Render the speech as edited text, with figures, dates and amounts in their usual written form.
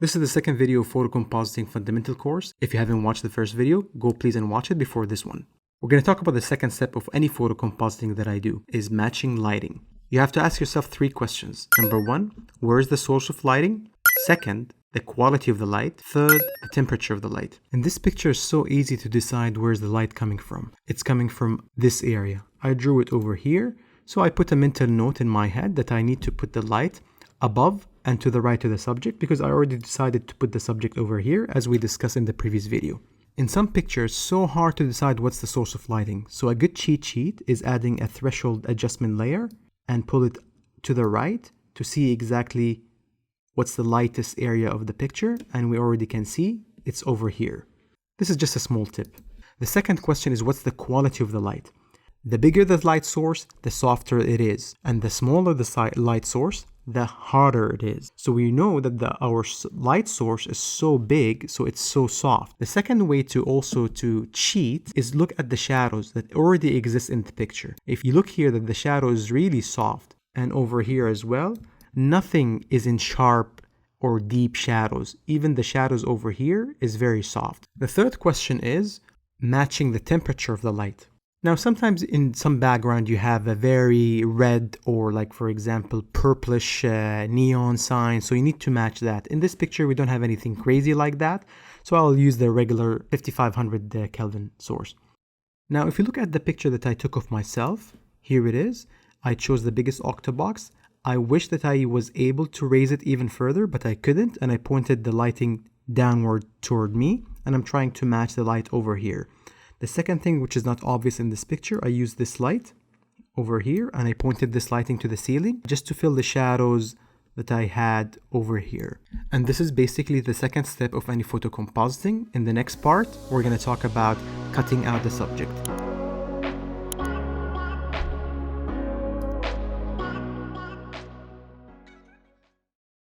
This is the second video of Photo Compositing Fundamental course. If you haven't watched the first video, go please and watch it before this one. We're going to talk about the second step of any photo compositing that I do, is matching lighting. You have to ask yourself three questions. Number one, where is the source of lighting? Second, the quality of the light. Third, the temperature of the light. In this picture, it's so easy to decide where's the light coming from. It's coming from this area. I drew it over here, so I put a mental note in my head that I need to put the light above and to the right of the subject because I already decided to put the subject over here as we discussed in the previous video. In some pictures, it's so hard to decide what's the source of lighting. So a good cheat sheet is adding a threshold adjustment layer and pull it to the right to see exactly what's the lightest area of the picture, and we already can see it's over here. This is just a small tip. The second question is what's the quality of the light? The bigger the light source, the softer it is, and the smaller the light source, the harder it is. So we know that our light source is so big, so it's so soft. The second way to cheat is look at the shadows that already exist in the picture. If you look here that the shadow is really soft, and over here as well, nothing is in sharp or deep shadows. Even the shadows over here is very soft. The third question is matching the temperature of the light. Now, sometimes in some background, you have a very red or like, for example, purplish neon sign. So you need to match that. In this picture, we don't have anything crazy like that. So I'll use the regular 5500 Kelvin source. Now, if you look at the picture that I took of myself, here it is. I chose the biggest octobox. I wish that I was able to raise it even further, but I couldn't. And I pointed the lighting downward toward me. And I'm trying to match the light over here. The second thing, which is not obvious in this picture, I used this light over here and I pointed this lighting to the ceiling just to fill the shadows that I had over here. And this is basically the second step of any photo compositing. In the next part, we're going to talk about cutting out the subject.